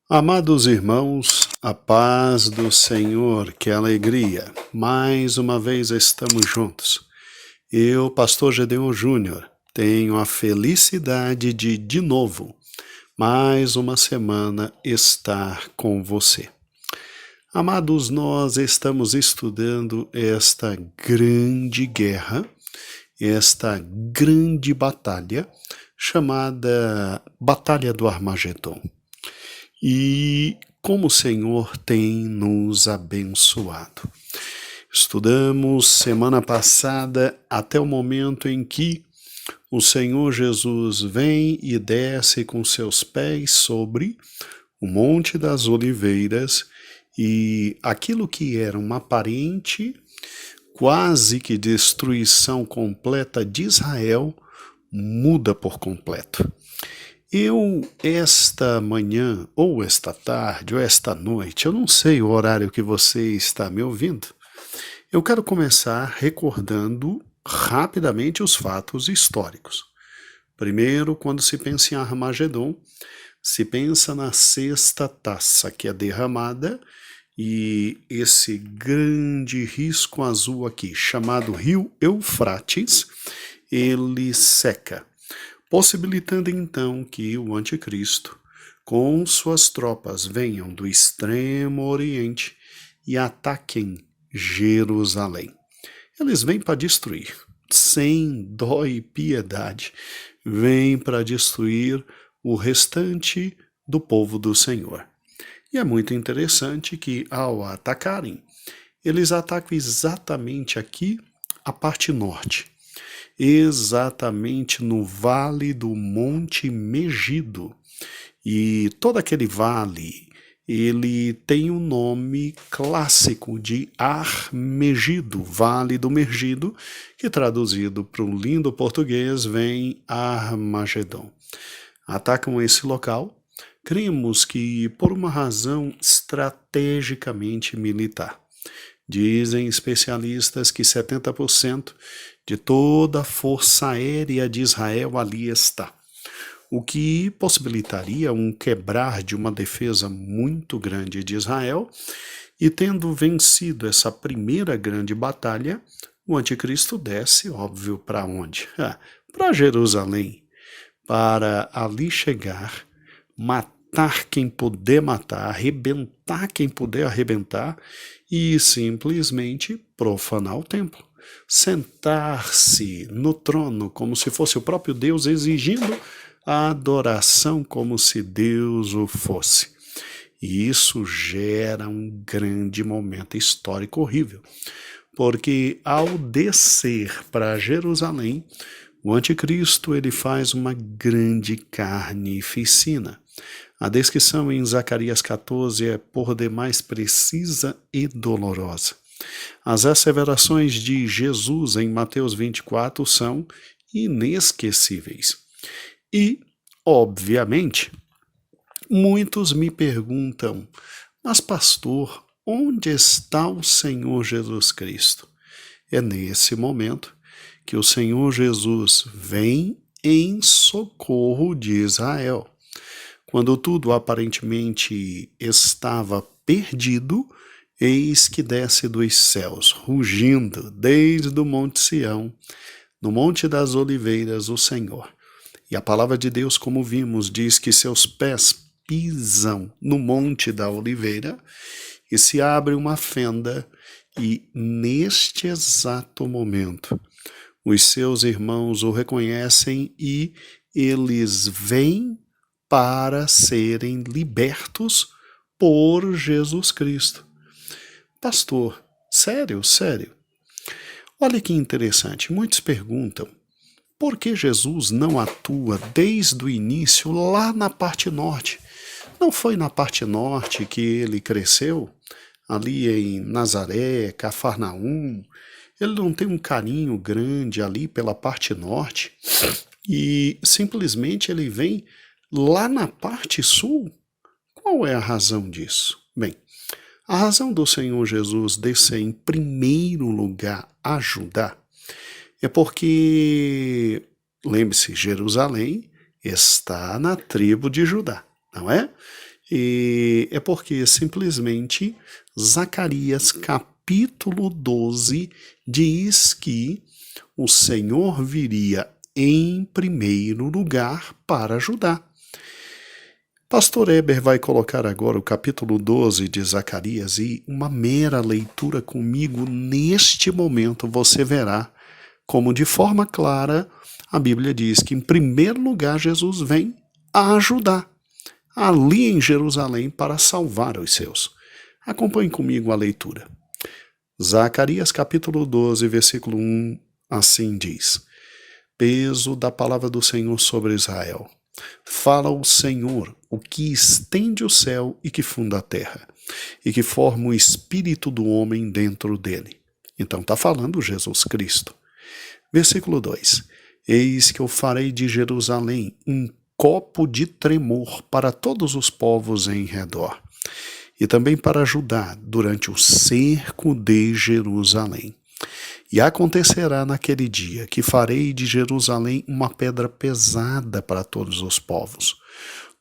Amados irmãos, a paz do Senhor, que alegria! Mais uma vez estamos juntos. Eu, Pastor Gedeon Júnior, tenho a felicidade de novo, mais uma semana, estar com você. Amados, nós estamos estudando esta grande guerra, esta grande batalha, chamada Batalha do Armagedon. E como o Senhor tem nos abençoado. Estudamos semana passada até o momento em que o Senhor Jesus vem e desce com seus pés sobre o Monte das Oliveiras e aquilo que era uma aparente, quase que destruição completa de Israel, muda por completo. Esta manhã, ou esta tarde, ou esta noite, eu não sei o horário que você está me ouvindo, eu quero começar recordando rapidamente os fatos históricos. Primeiro, quando se pensa em Armagedon, se pensa na sexta taça que é derramada e esse grande risco azul aqui, chamado Rio Eufrates, ele seca, possibilitando então que o anticristo, com suas tropas, venham do extremo oriente e ataquem Jerusalém. Eles vêm para destruir, sem dó e piedade, vêm para destruir o restante do povo do Senhor. E é muito interessante que, ao atacarem, eles atacam exatamente aqui a parte norte, exatamente no vale do Monte Megido. E todo aquele vale, ele tem o nome clássico de Armegido, Vale do Megido, que traduzido para o lindo português vem Armagedon. Atacam esse local, cremos que por uma razão estrategicamente militar. Dizem especialistas que 70% de toda a força aérea de Israel ali está, o que possibilitaria um quebrar de uma defesa muito grande de Israel, e tendo vencido essa primeira grande batalha, o anticristo desce, óbvio, para onde? Para Jerusalém, para ali chegar, matar quem puder matar, arrebentar quem puder arrebentar e simplesmente profanar o templo. Sentar-se no trono como se fosse o próprio Deus, exigindo a adoração como se Deus o fosse. E isso gera um grande momento histórico horrível, porque ao descer para Jerusalém, o anticristo ele faz uma grande carnificina. A descrição em Zacarias 14 é por demais precisa e dolorosa. As asseverações de Jesus em Mateus 24 são inesquecíveis. E, obviamente, muitos me perguntam, mas pastor, onde está o Senhor Jesus Cristo? É nesse momento que o Senhor Jesus vem em socorro de Israel. Quando tudo aparentemente estava perdido, eis que desce dos céus, rugindo desde o Monte Sião, no Monte das Oliveiras, o Senhor. E a palavra de Deus, como vimos, diz que seus pés pisam no Monte da Oliveira e se abre uma fenda, e neste exato momento os seus irmãos o reconhecem e eles vêm para serem libertos por Jesus Cristo. Pastor, sério, sério? Olha que interessante, muitos perguntam, por que Jesus não atua desde o início lá na parte norte? Não foi na parte norte que ele cresceu? Ali em Nazaré, Cafarnaum? Ele não tem um carinho grande ali pela parte norte? E simplesmente ele vem lá na parte sul? Qual é a razão disso? Bem, a razão do Senhor Jesus descer em primeiro lugar a Judá é porque, lembre-se, Jerusalém está na tribo de Judá, não é? E é porque simplesmente Zacarias capítulo 12 diz que o Senhor viria em primeiro lugar para ajudar. Pastor Eber vai colocar agora o capítulo 12 de Zacarias e uma mera leitura comigo neste momento você verá como de forma clara a Bíblia diz que em primeiro lugar Jesus vem a ajudar ali em Jerusalém para salvar os seus. Acompanhe comigo a leitura. Zacarias capítulo 12, versículo 1, assim diz: Peso da palavra do Senhor sobre Israel. Fala o Senhor, o que estende o céu e que funda a terra, e que forma o espírito do homem dentro dele. Então está falando Jesus Cristo. Versículo 2: Eis que eu farei de Jerusalém um copo de tremor para todos os povos em redor, e também para Judá durante o cerco de Jerusalém. E acontecerá naquele dia que farei de Jerusalém uma pedra pesada para todos os povos.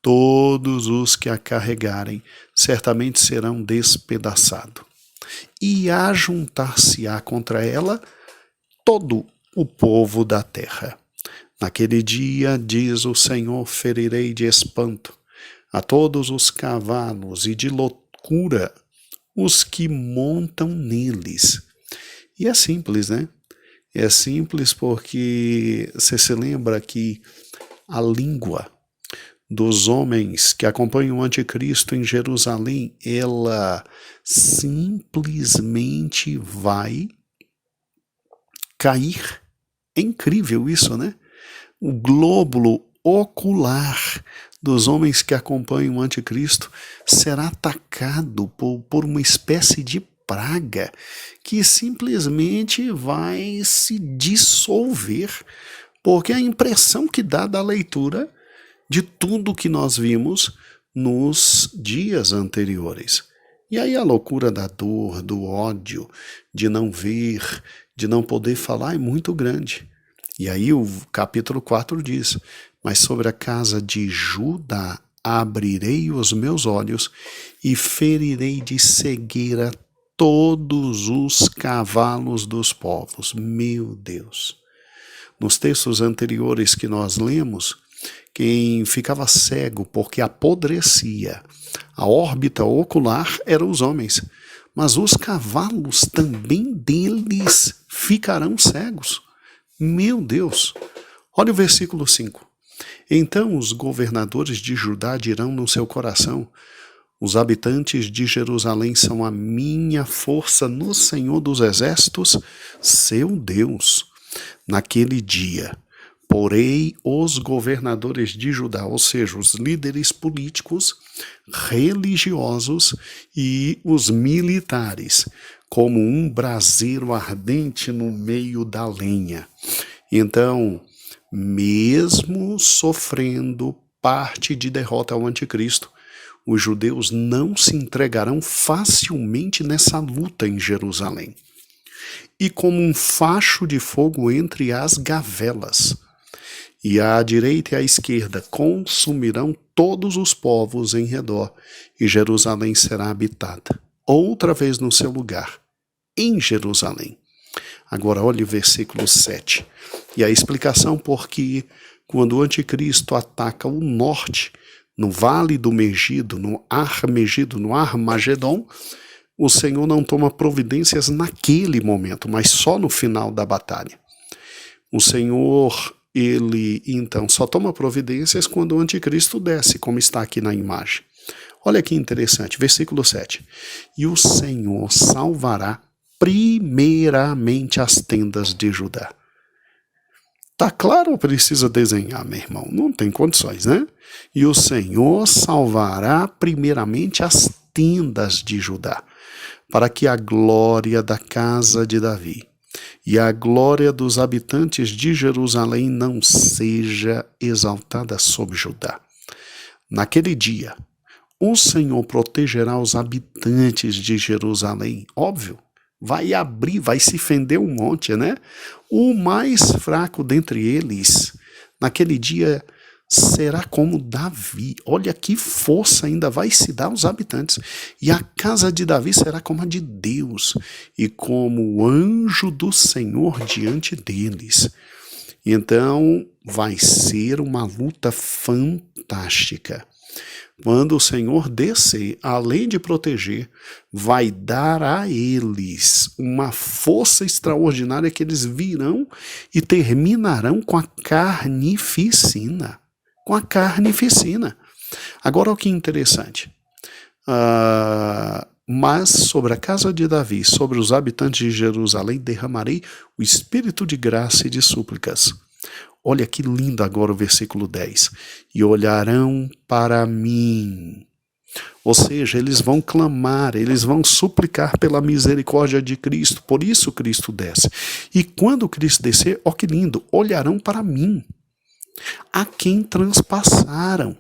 Todos os que a carregarem certamente serão despedaçados. E ajuntar-se-á contra ela todo o povo da terra. Naquele dia, diz o Senhor, ferirei de espanto a todos os cavalos e de loucura os que montam neles. E é simples, né? É simples porque você se lembra que a língua dos homens que acompanham o anticristo em Jerusalém, ela simplesmente vai cair. É incrível isso, né? O glóbulo ocular dos homens que acompanham o anticristo será atacado por uma espécie de praga que simplesmente vai se dissolver, porque a impressão que dá da leitura de tudo que nós vimos nos dias anteriores. E aí a loucura da dor, do ódio, de não ver, de não poder falar é muito grande. E aí o capítulo 4 diz: Mas sobre a casa de Judá abrirei os meus olhos e ferirei de cegueira todos os cavalos dos povos. Meu Deus! Nos textos anteriores que nós lemos, quem ficava cego porque apodrecia a órbita ocular eram os homens, mas os cavalos também deles ficarão cegos. Meu Deus! Olha o versículo 5. Então os governadores de Judá dirão no seu coração: Os habitantes de Jerusalém são a minha força no Senhor dos Exércitos, seu Deus. Naquele dia, porei os governadores de Judá, ou seja, os líderes políticos, religiosos e os militares, como um braseiro ardente no meio da lenha. Então, mesmo sofrendo parte de derrota ao anticristo, os judeus não se entregarão facilmente nessa luta em Jerusalém. E como um facho de fogo entre as gavelas, e à direita e à esquerda consumirão todos os povos em redor, e Jerusalém será habitada, outra vez no seu lugar, em Jerusalém. Agora olhe o versículo 7, e a explicação por que quando o anticristo ataca o norte, no vale do Megido, no Armagedon, o Senhor não toma providências naquele momento, mas só no final da batalha. O Senhor, ele então só toma providências quando o anticristo desce, como está aqui na imagem. Olha que interessante, versículo 7. E o Senhor salvará primeiramente as tendas de Judá. Tá claro ou precisa desenhar, meu irmão? Não tem condições, né? E o Senhor salvará primeiramente as tendas de Judá, para que a glória da casa de Davi e a glória dos habitantes de Jerusalém não seja exaltada sobre Judá. Naquele dia, o Senhor protegerá os habitantes de Jerusalém, óbvio. Vai abrir, vai se fender um monte, né? O mais fraco dentre eles, naquele dia, será como Davi. Olha que força ainda vai se dar aos habitantes. E a casa de Davi será como a de Deus, e como o anjo do Senhor diante deles. Então, vai ser uma luta fantástica. Quando o Senhor descer, além de proteger, vai dar a eles uma força extraordinária que eles virão e terminarão com a carnificina. Com a carnificina. Agora, o que é interessante. Mas sobre a casa de Davi, sobre os habitantes de Jerusalém, derramarei o espírito de graça e de súplicas. Olha que lindo agora o versículo 10. E olharão para mim. Ou seja, eles vão clamar, eles vão suplicar pela misericórdia de Cristo. Por isso Cristo desce. E quando Cristo descer, ó que lindo, olharão para mim, a quem transpassaram.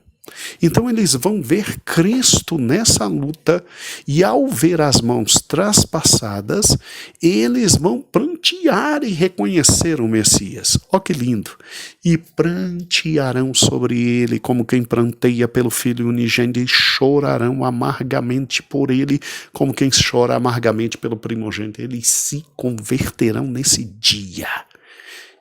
Então eles vão ver Cristo nessa luta, e ao ver as mãos traspassadas, eles vão prantear e reconhecer o Messias. Ó que lindo! E prantearão sobre ele como quem pranteia pelo Filho unigênito, e chorarão amargamente por ele como quem chora amargamente pelo primogênito. Eles se converterão nesse dia.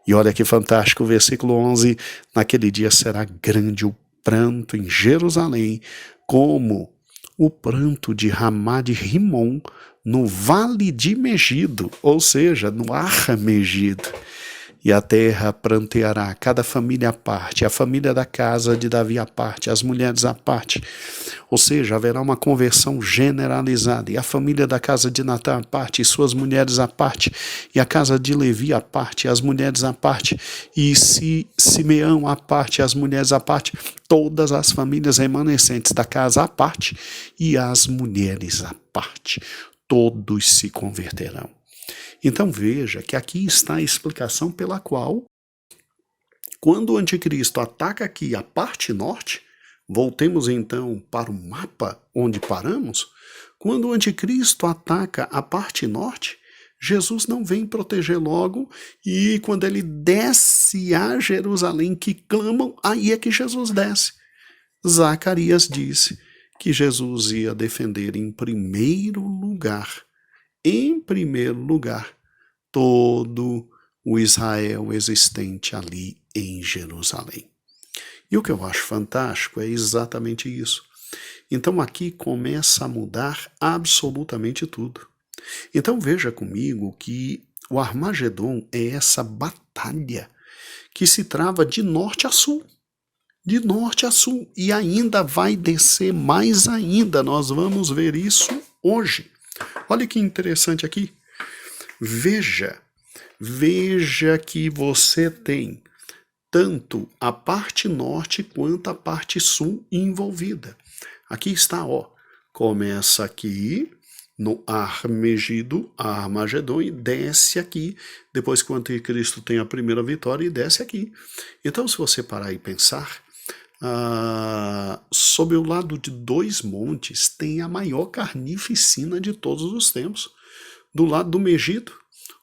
E olha que fantástico o versículo 11, naquele dia será grande o pranto em Jerusalém, como o pranto de Ramá de Rimon no vale de Megido, ou seja, no Ar Megido. E a terra pranteará, cada família à parte, a família da casa de Davi à parte, as mulheres à parte. Ou seja, haverá uma conversão generalizada, e a família da casa de Natã à parte, e suas mulheres à parte, e a casa de Levi à parte, e as mulheres à parte, e Simeão à parte, e as mulheres à parte, todas as famílias remanescentes da casa à parte, e as mulheres à parte. Todos se converterão. Então veja que aqui está a explicação pela qual, quando o anticristo ataca aqui a parte norte, voltemos então para o mapa onde paramos, quando o anticristo ataca a parte norte, Jesus não vem proteger logo, e quando ele desce a Jerusalém, que clamam, aí é que Jesus desce. Zacarias disse que Jesus ia defender em primeiro lugar, todo o Israel existente ali em Jerusalém. E o que eu acho fantástico é exatamente isso. Então aqui começa a mudar absolutamente tudo. Então veja comigo que o Armagedon é essa batalha que se trava de norte a sul. De norte a sul. E ainda vai descer mais ainda. Nós vamos ver isso hoje. Olha que interessante aqui. Veja que você tem tanto a parte norte quanto a parte sul envolvida. Aqui está, ó. Começa aqui no Armagedon, e desce aqui, depois que o anticristo tem a primeira vitória, e desce aqui. Então, se você parar e pensar, sob o lado de dois montes tem a maior carnificina de todos os tempos. Do lado do Megido,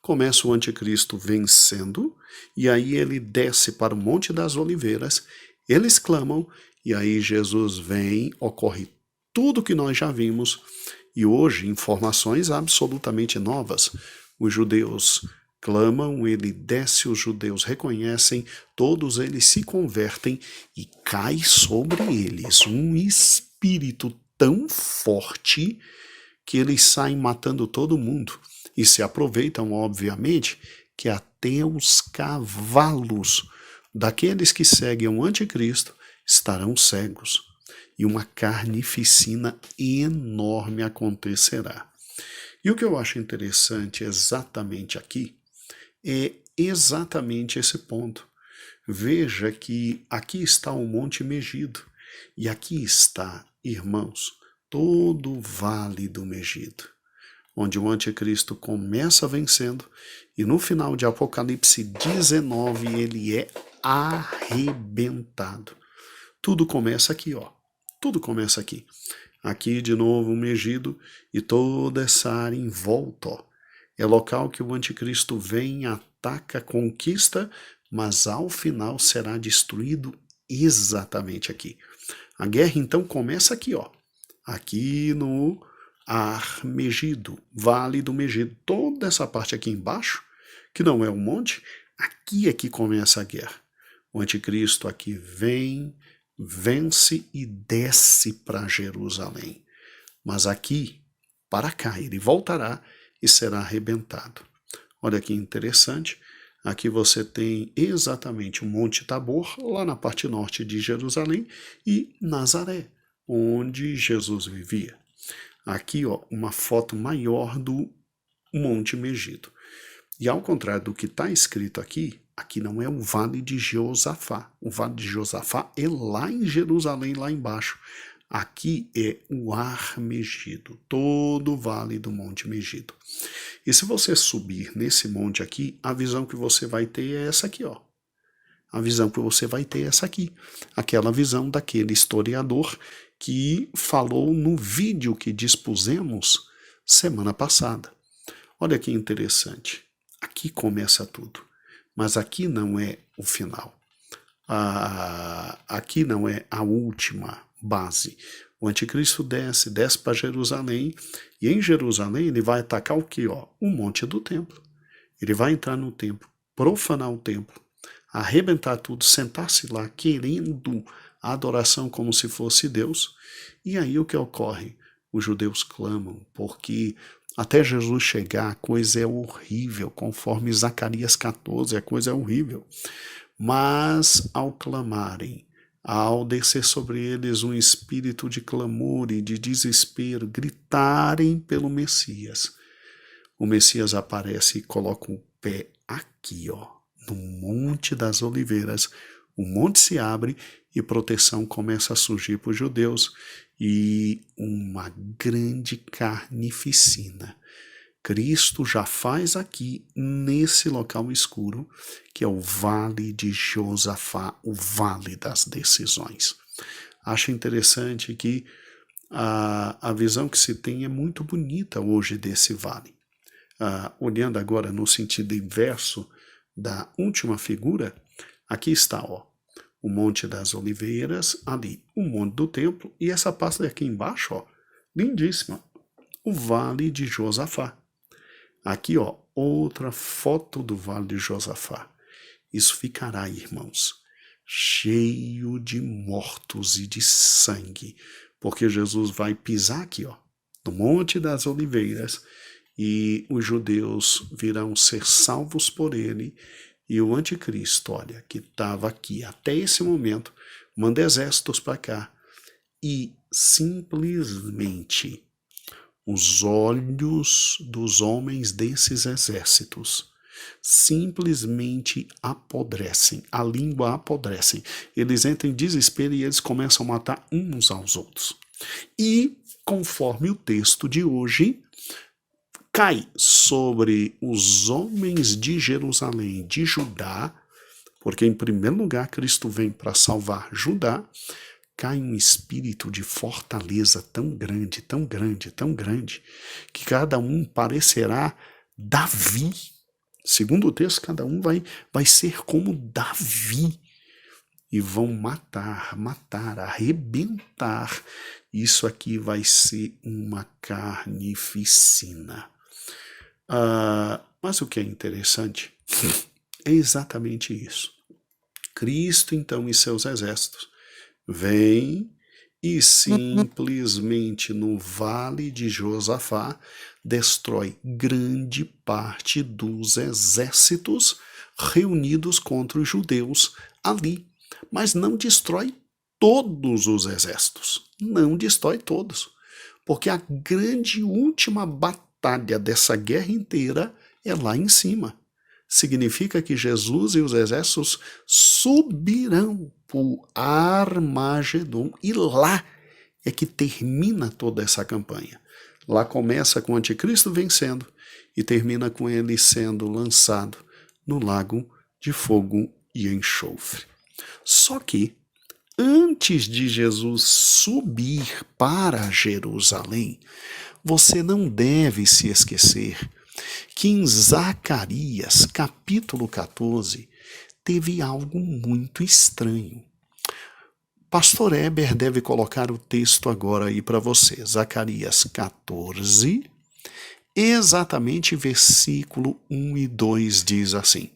começa o anticristo vencendo, e aí ele desce para o Monte das Oliveiras, eles clamam, e aí Jesus vem, ocorre tudo que nós já vimos, e hoje informações absolutamente novas. Os judeus clamam, ele desce, os judeus reconhecem, todos eles se convertem, e cai sobre eles um espírito tão forte que eles saem matando todo mundo. E se aproveitam, obviamente, que até os cavalos daqueles que seguem o anticristo estarão cegos. E uma carnificina enorme acontecerá. E o que eu acho interessante exatamente aqui é exatamente esse ponto. Veja que aqui está o Monte Megido, e aqui está, irmãos, todo o Vale do Megido, onde o anticristo começa vencendo, e no final de Apocalipse 19 ele é arrebentado. Tudo começa aqui, ó. Tudo começa aqui. Aqui de novo o Megido e toda essa área em volta, ó. É local que o anticristo vem, ataca, conquista, mas ao final será destruído exatamente aqui. A guerra então começa aqui, ó. Aqui no Ar-Megido, Vale do Megido. Toda essa parte aqui embaixo, que não é um monte, aqui é que começa a guerra. O anticristo aqui vem, vence e desce para Jerusalém. Mas aqui, para cá, ele voltará e será arrebentado. Olha que interessante. Aqui você tem exatamente o Monte Tabor, lá na parte norte de Jerusalém, e Nazaré, onde Jesus vivia. Aqui, ó, uma foto maior do Monte Megido. E ao contrário do que está escrito aqui, aqui não é o Vale de Josafá. O Vale de Josafá é lá em Jerusalém, lá embaixo. Aqui é o Ar-Megido, todo o vale do Monte Megido. E se você subir nesse monte aqui, a visão que você vai ter é essa aqui, ó. A visão que você vai ter é essa aqui. Aquela visão daquele historiador que falou no vídeo que dispusemos semana passada. Olha que interessante. Aqui começa tudo. Mas aqui não é o final. Aqui não é a última base. O anticristo desce para Jerusalém, e em Jerusalém ele vai atacar o que? O monte do templo. Ele vai entrar no templo, profanar o templo, arrebentar tudo, sentar-se lá querendo a adoração como se fosse Deus. E aí o que ocorre? Os judeus clamam, porque até Jesus chegar a coisa é horrível, conforme Zacarias 14, a coisa é horrível. Mas ao clamarem, ao descer sobre eles um espírito de clamor e de desespero, gritarem pelo Messias, o Messias aparece e coloca o pé aqui, ó, no Monte das Oliveiras. O monte se abre e proteção começa a surgir para os judeus e uma grande carnificina. Cristo já faz aqui, nesse local escuro, que é o Vale de Josafá, o Vale das Decisões. Acho interessante que a visão que se tem é muito bonita hoje desse vale. Olhando agora no sentido inverso da última figura, aqui está, ó, o Monte das Oliveiras, ali o Monte do Templo, e essa parte aqui embaixo, ó, lindíssima, o Vale de Josafá. Aqui, ó, outra foto do Vale de Josafá. Isso ficará, irmãos, cheio de mortos e de sangue, porque Jesus vai pisar aqui, ó, no Monte das Oliveiras, e os judeus virão ser salvos por ele, e o anticristo, olha, que estava aqui até esse momento, manda exércitos para cá, e simplesmente os olhos dos homens desses exércitos simplesmente apodrecem, a língua apodrecem. Eles entram em desespero e eles começam a matar uns aos outros. E, conforme o texto de hoje, cai sobre os homens de Jerusalém, de Judá, porque em primeiro lugar Cristo vem para salvar Judá, cai um espírito de fortaleza tão grande, tão grande, tão grande, que cada um parecerá Davi. Segundo o texto, cada um vai ser como Davi. E vão matar, arrebentar. Isso aqui vai ser uma carnificina. Mas o que é interessante é exatamente isso. Cristo, então, e seus exércitos vem e simplesmente no Vale de Josafá destrói grande parte dos exércitos reunidos contra os judeus ali. Mas não destrói todos os exércitos. Não destrói todos. Porque a grande última batalha dessa guerra inteira é lá em cima. Significa que Jesus e os exércitos subirão para o Armagedon, e lá é que termina toda essa campanha. Lá começa com o anticristo vencendo e termina com ele sendo lançado no lago de fogo e enxofre. Só que, antes de Jesus subir para Jerusalém, você não deve se esquecer que em Zacarias, capítulo 14, teve algo muito estranho. Pastor Eber deve colocar o texto agora aí para você. Zacarias 14, exatamente versículo 1 e 2 diz assim: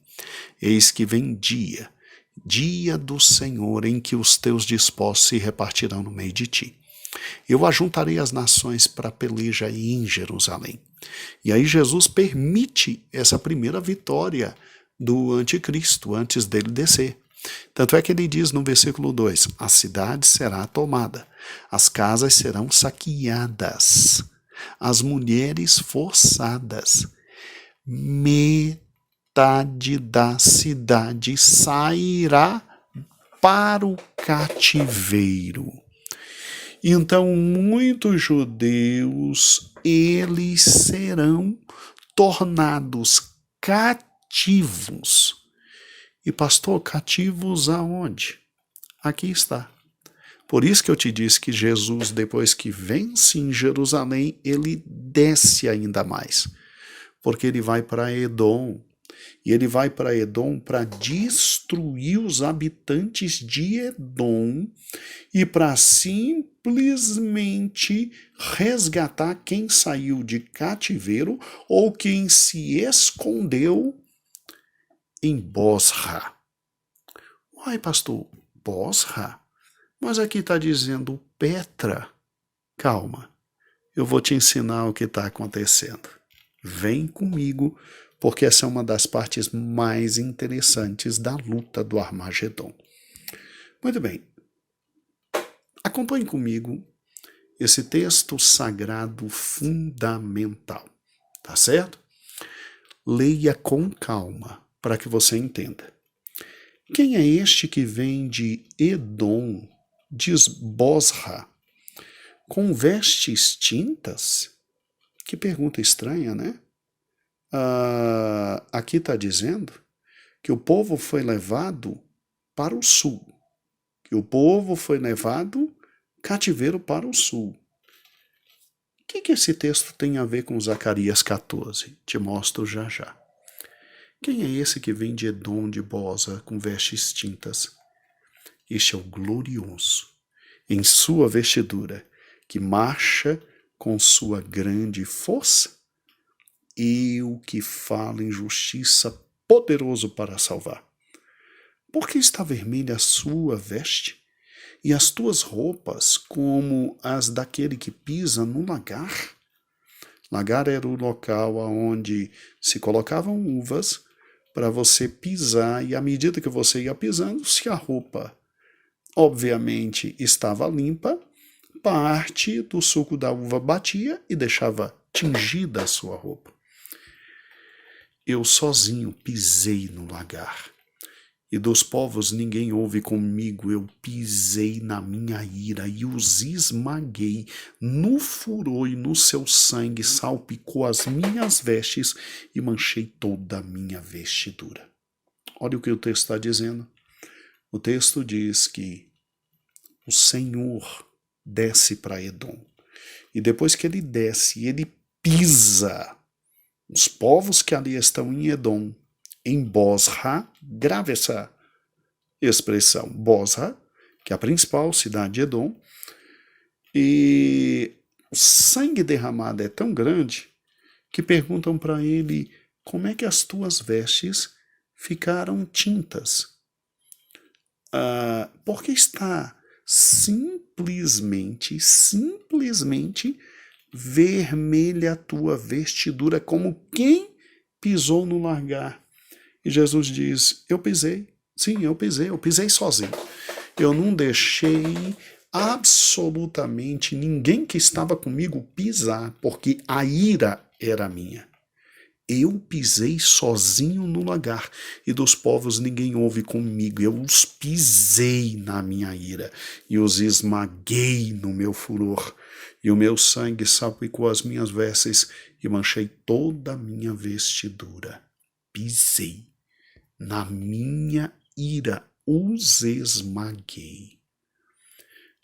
Eis que vem dia, dia do Senhor, em que os teus dispostos se repartirão no meio de ti. Eu ajuntarei as nações para a peleja em Jerusalém. E aí Jesus permite essa primeira vitória do anticristo antes dele descer. Tanto é que ele diz no versículo 2: a cidade será tomada, as casas serão saqueadas, as mulheres forçadas, metade da cidade sairá para o cativeiro. Então, muitos judeus, eles serão tornados cativos. E pastor, cativos aonde? Aqui está. Por isso que eu te disse que Jesus, depois que vence em Jerusalém, ele desce ainda mais. Porque ele vai para Edom. E ele vai para Edom para destruir os habitantes de Edom e para simplesmente resgatar quem saiu de cativeiro ou quem se escondeu em Bosra. Uai, pastor, Bosra? Mas aqui está dizendo Petra. Calma, eu vou te ensinar o que está acontecendo. Vem comigo, porque essa é uma das partes mais interessantes da luta do Armagedon. Muito bem, acompanhe comigo esse texto sagrado fundamental, tá certo? Leia com calma, para que você entenda. Quem é este que vem de Edom, diz Bosra, com vestes tintas? Que pergunta estranha, né? Aqui está dizendo que o povo foi levado para o sul, que o povo foi levado cativeiro para o sul. O que esse texto tem a ver com Zacarias 14? Te mostro já já. Quem é esse que vem de Edom, de Bosra, com vestes tintas? Este é o glorioso, em sua vestidura, que marcha com sua grande força, e o que fala em justiça, poderoso para salvar. Por que está vermelha a sua veste, e as tuas roupas como as daquele que pisa no lagar? Lagar era o local onde se colocavam uvas para você pisar, e à medida que você ia pisando, se a roupa obviamente estava limpa, parte do suco da uva batia e deixava tingida a sua roupa. Eu sozinho pisei no lagar, e dos povos ninguém houve comigo. Eu pisei na minha ira e os esmaguei. No furor e no seu sangue salpicou as minhas vestes e manchei toda a minha vestidura. Olha o que o texto está dizendo. O texto diz que o Senhor desce para Edom. E depois que ele desce, ele pisa os povos que ali estão em Edom, em Bosra. Grave essa expressão, Bosra, que é a principal cidade de Edom. E o sangue derramado é tão grande que perguntam para ele: como é que as tuas vestes ficaram tintas? Porque está simplesmente vermelha a tua vestidura, como quem pisou no lagar. E Jesus diz: eu pisei, sim, eu pisei sozinho. Eu não deixei absolutamente ninguém que estava comigo pisar, porque a ira era minha. Eu pisei sozinho no lagar, e dos povos ninguém houve comigo. Eu os pisei na minha ira, e os esmaguei no meu furor. E o meu sangue salpicou as minhas vestes, e manchei toda a minha vestidura. Pisei na minha ira, os esmaguei.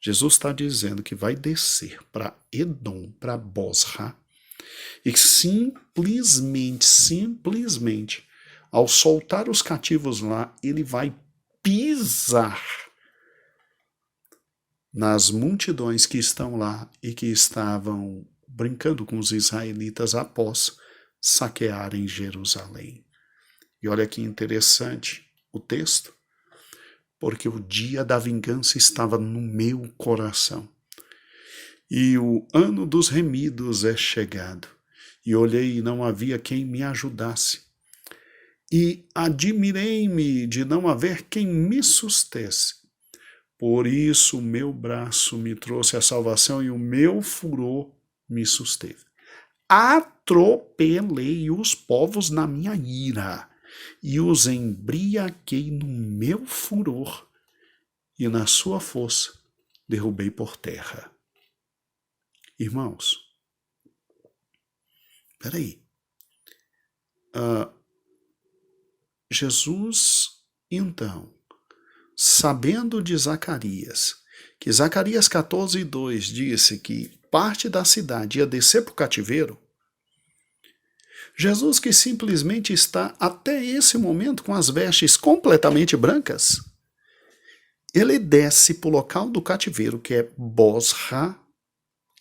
Jesus está dizendo que vai descer para Edom, para Bosra, e simplesmente, ao soltar os cativos lá, ele vai pisar nas multidões que estão lá e que estavam brincando com os israelitas após saquearem Jerusalém. E olha que interessante o texto, porque o dia da vingança estava no meu coração. E o ano dos remidos é chegado. E olhei e não havia quem me ajudasse. E admirei-me de não haver quem me sustesse. Por isso o meu braço me trouxe a salvação e o meu furor me susteve. Atropelei os povos na minha ira e os embriaguei no meu furor, e na sua força derrubei por terra. Irmãos, peraí. Jesus, então, sabendo de Zacarias, que Zacarias 14:2 disse que parte da cidade ia descer para o cativeiro, Jesus, que simplesmente está até esse momento com as vestes completamente brancas, ele desce para o local do cativeiro, que é Bosra,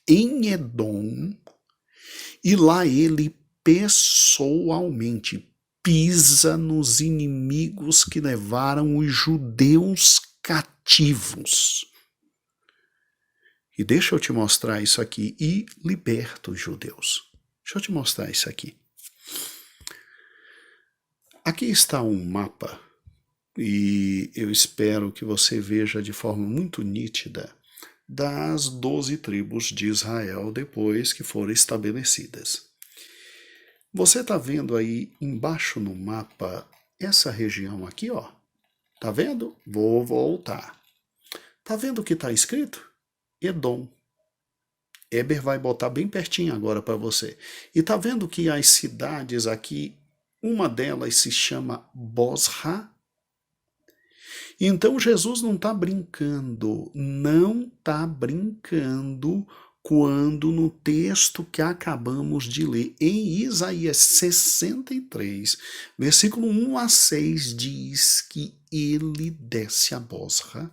em Edom, e lá ele pessoalmente pisa nos inimigos que levaram os judeus cativos. E deixa eu te mostrar isso aqui, e liberta os judeus. Deixa eu te mostrar isso aqui. Aqui está um mapa, e eu espero que você veja de forma muito nítida das 12 tribos de Israel depois que foram estabelecidas. Você está vendo aí embaixo no mapa essa região aqui, ó? Tá vendo? Vou voltar. Tá vendo o que está escrito? Edom. Eber vai botar bem pertinho agora para você. E tá vendo que as cidades aqui, uma delas se chama Bosra? Então Jesus não está brincando, quando no texto que acabamos de ler, em Isaías 63, versículo 1 a 6, diz que ele desce a Bosra.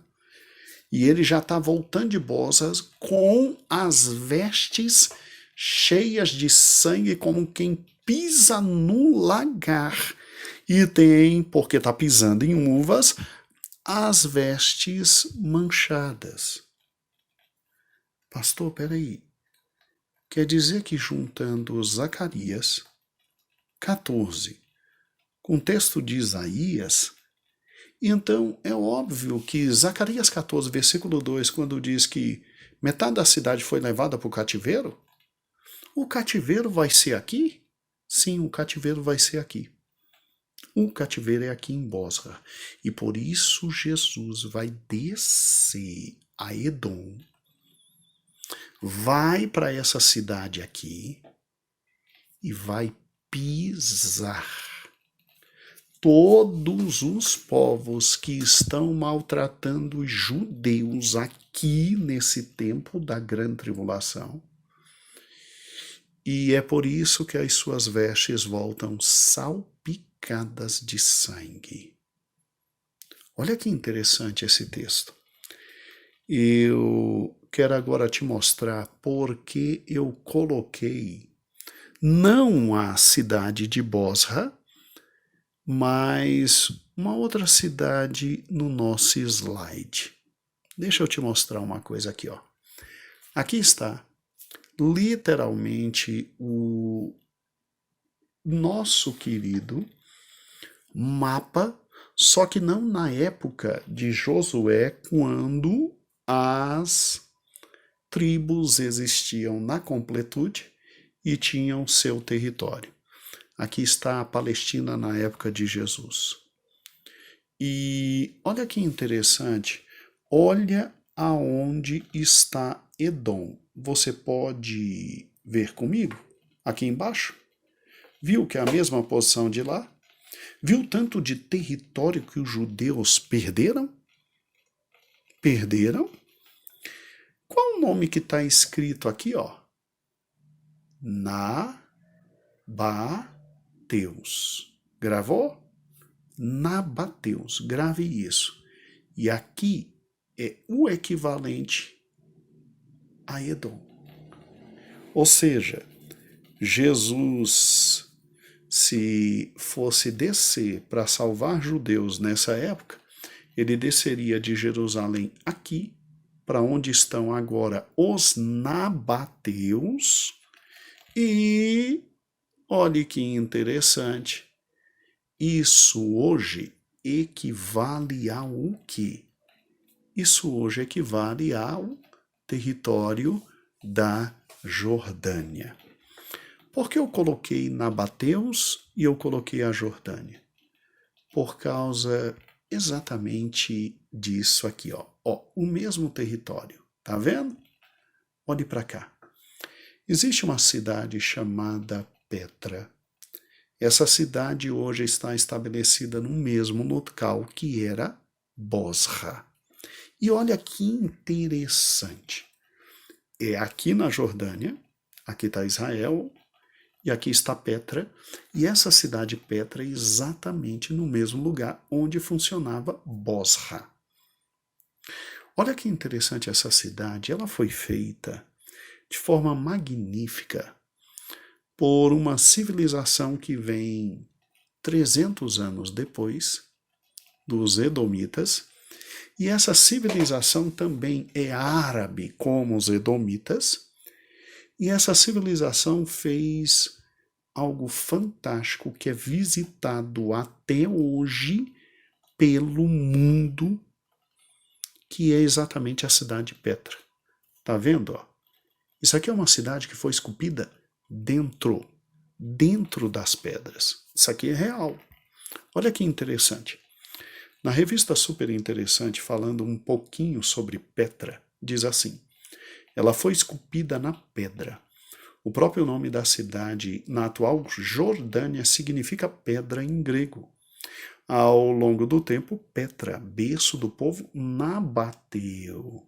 E ele já está voltando de Bosra com as vestes cheias de sangue, como quem pisa no lagar. E tem, porque está pisando em uvas, as vestes manchadas. Pastor, peraí. Quer dizer que juntando Zacarias 14 com o texto de Isaías, então é óbvio que Zacarias 14, versículo 2, quando diz que metade da cidade foi levada para o cativeiro, o cativeiro vai ser aqui? Sim, o cativeiro vai ser aqui. O cativeiro é aqui em Bosra. E por isso Jesus vai descer a Edom, vai para essa cidade aqui e vai pisar todos os povos que estão maltratando os judeus aqui nesse tempo da grande tribulação. E é por isso que as suas vestes voltam salpicadas de sangue. Olha que interessante esse texto. Eu quero agora te mostrar por que eu coloquei não a cidade de Bosra, mas uma outra cidade no nosso slide. Deixa eu te mostrar uma coisa aqui, ó. Aqui está literalmente o nosso querido mapa, só que não na época de Josué, quando as tribos existiam na completude e tinham seu território. Aqui está a Palestina na época de Jesus. E olha que interessante, olha aonde está Edom. Você pode ver comigo aqui embaixo? Viu que é a mesma posição de lá? Viu o tanto de território que os judeus perderam? Perderam? Qual o nome que está escrito aqui, ó? Nabateus. Gravou? Nabateus. Grave isso. E aqui é o equivalente a Edom. Ou seja, Jesus, se fosse descer para salvar judeus nessa época, ele desceria de Jerusalém aqui, para onde estão agora os nabateus, e olhe que interessante, isso hoje equivale ao quê? Isso hoje equivale ao território da Jordânia. Por que eu coloquei nabateus e eu coloquei a Jordânia? Por causa exatamente disso aqui, ó. O mesmo território, tá vendo? Olhe para cá. Existe uma cidade chamada Petra. Essa cidade hoje está estabelecida no mesmo local que era Bosra. E olha que interessante. É aqui na Jordânia, aqui está Israel, e aqui está Petra, e essa cidade Petra é exatamente no mesmo lugar onde funcionava Bosra. Olha que interessante essa cidade, ela foi feita de forma magnífica por uma civilização que vem 300 anos depois dos Edomitas, e essa civilização também é árabe como os Edomitas, e essa civilização fez algo fantástico que é visitado até hoje pelo mundo, que é exatamente a cidade de Petra. Tá vendo? Ó? Isso aqui é uma cidade que foi esculpida dentro das pedras. Isso aqui é real. Olha que interessante. Na revista Super Interessante, falando um pouquinho sobre Petra, diz assim: ela foi esculpida na pedra. O próprio nome da cidade, na atual Jordânia, significa pedra em grego. Ao longo do tempo, Petra, berço do povo nabateu.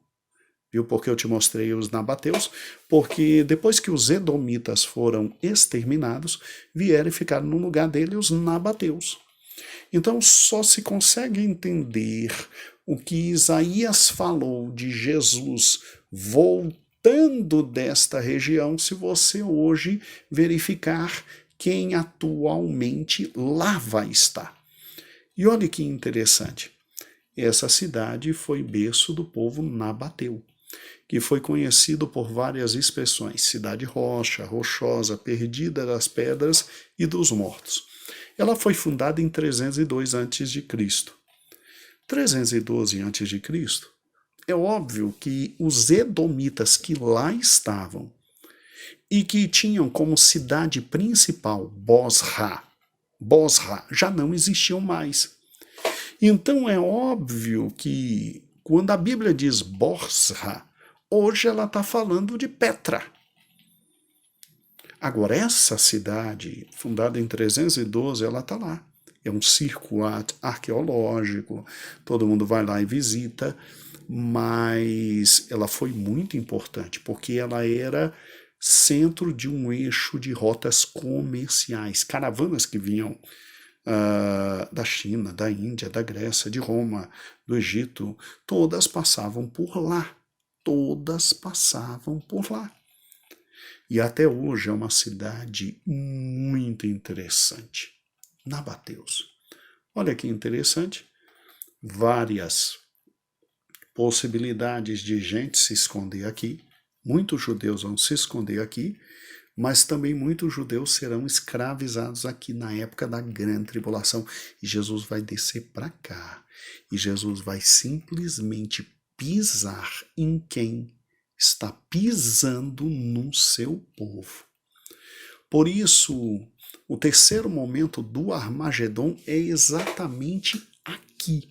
Viu por que eu te mostrei os nabateus? Porque depois que os edomitas foram exterminados, vieram e ficaram no lugar dele os nabateus. Então só se consegue entender o que Isaías falou de Jesus voltando desta região se você hoje verificar quem atualmente lá vai estar. E olha que interessante, essa cidade foi berço do povo nabateu, que foi conhecido por várias expressões: cidade rocha, rochosa, perdida das pedras e dos mortos. Ela foi fundada em 302 a.C. 312 a.C., é óbvio que os edomitas que lá estavam e que tinham como cidade principal Bosra, já não existiam mais. Então é óbvio que quando a Bíblia diz Bosra, hoje ela está falando de Petra. Agora, essa cidade, fundada em 312, ela está lá. É um circuito arqueológico, todo mundo vai lá e visita, mas ela foi muito importante, porque ela era centro de um eixo de rotas comerciais. Caravanas que vinham da China, da Índia, da Grécia, de Roma, do Egito, todas passavam por lá. Todas passavam por lá. E até hoje é uma cidade muito interessante. Nabateus. Olha que interessante. Várias possibilidades de gente se esconder aqui. Muitos judeus vão se esconder aqui, mas também muitos judeus serão escravizados aqui na época da grande tribulação. E Jesus vai descer para cá. E Jesus vai simplesmente pisar em quem está pisando no seu povo. Por isso, o terceiro momento do Armagedon é exatamente aqui,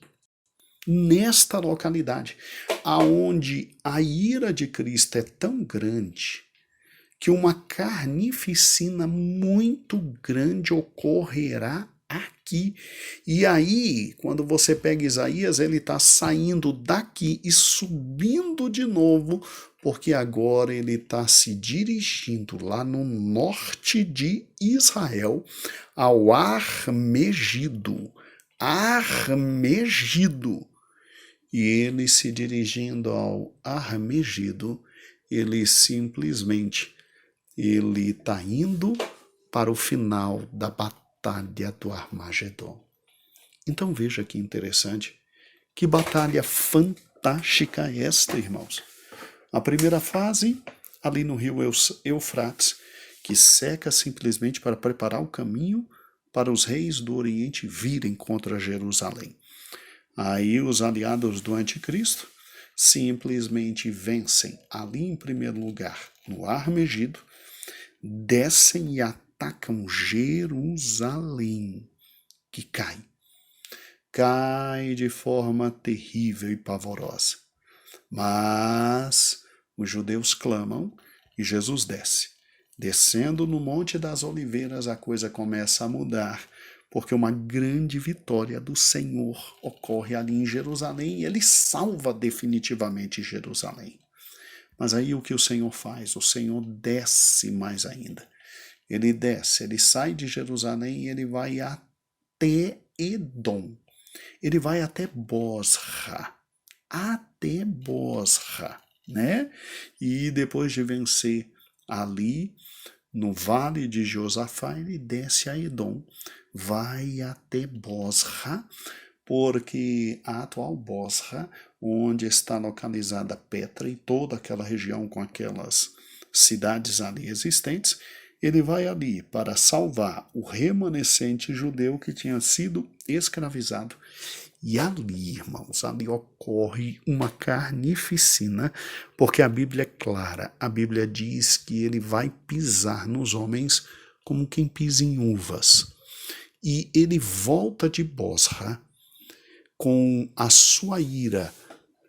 nesta localidade, aonde a ira de Cristo é tão grande que uma carnificina muito grande ocorrerá aqui. E aí, quando você pega Isaías, ele está saindo daqui e subindo de novo, porque agora ele está se dirigindo lá no norte de Israel, ao Armegido. Armegido. E ele se dirigindo ao Armegido, ele simplesmente ele está indo para o final da batalha do Armagedon. Então veja que interessante, que batalha fantástica é esta, irmãos. A primeira fase, ali no rio Eufrates, que seca simplesmente para preparar o caminho para os reis do Oriente virem contra Jerusalém. Aí os aliados do Anticristo simplesmente vencem ali em primeiro lugar, no Armegido, descem e atacam Jerusalém, que cai. Cai de forma terrível e pavorosa. Mas os judeus clamam e Jesus desce. Descendo no Monte das Oliveiras, a coisa começa a mudar, porque uma grande vitória do Senhor ocorre ali em Jerusalém e ele salva definitivamente Jerusalém. Mas aí o que o Senhor faz? O Senhor desce mais ainda. Ele desce, ele sai de Jerusalém e ele vai até Edom. Ele vai até Bosra. Até Bosra, né? E depois de vencer ali no vale de Josafá, ele desce a Edom, vai até Bosra, porque a atual Bosra, onde está localizada Petra e toda aquela região com aquelas cidades ali existentes, ele vai ali para salvar o remanescente judeu que tinha sido escravizado. E ali, irmãos, ali ocorre uma carnificina, porque a Bíblia é clara, a Bíblia diz que ele vai pisar nos homens como quem pisa em uvas. E ele volta de Bosra com a sua ira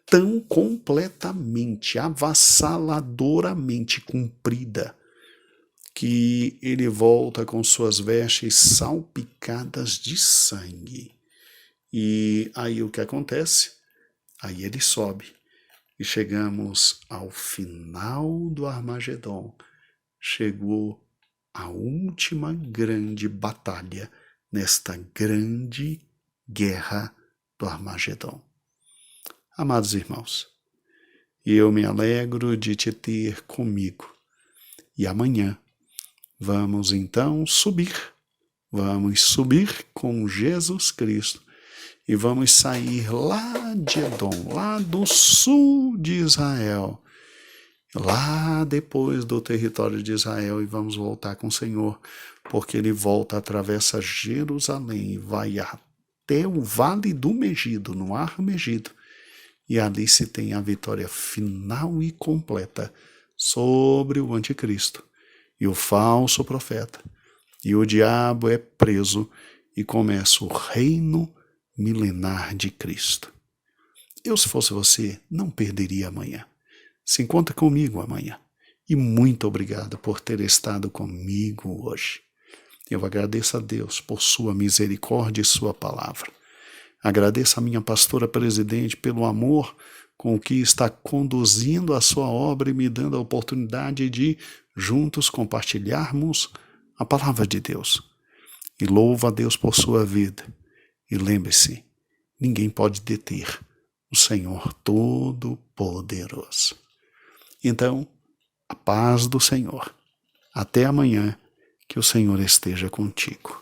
tão completamente, avassaladoramente cumprida, que ele volta com suas vestes salpicadas de sangue. E aí o que acontece? Aí ele sobe e chegamos ao final do Armagedon. Chegou a última grande batalha nesta grande guerra do Armagedon. Amados irmãos, eu me alegro de te ter comigo. E amanhã vamos então vamos subir com Jesus Cristo e vamos sair lá de Edom, lá do sul de Israel, lá depois do território de Israel, e vamos voltar com o Senhor, porque ele volta, atravessa Jerusalém e vai até o Vale do Megido, no Armegido, e ali se tem a vitória final e completa sobre o anticristo e o falso profeta, e o diabo é preso e começa o reino milenar de Cristo. Eu, se fosse você, não perderia amanhã. Se encontra comigo amanhã. E muito obrigado por ter estado comigo hoje. Eu agradeço a Deus por sua misericórdia e sua palavra. Agradeço a minha pastora presidente pelo amor com o que está conduzindo a sua obra e me dando a oportunidade de juntos compartilharmos a palavra de Deus. E louvo a Deus por sua vida. E lembre-se, ninguém pode deter o Senhor Todo-Poderoso. Então, a paz do Senhor. Até amanhã, que o Senhor esteja contigo.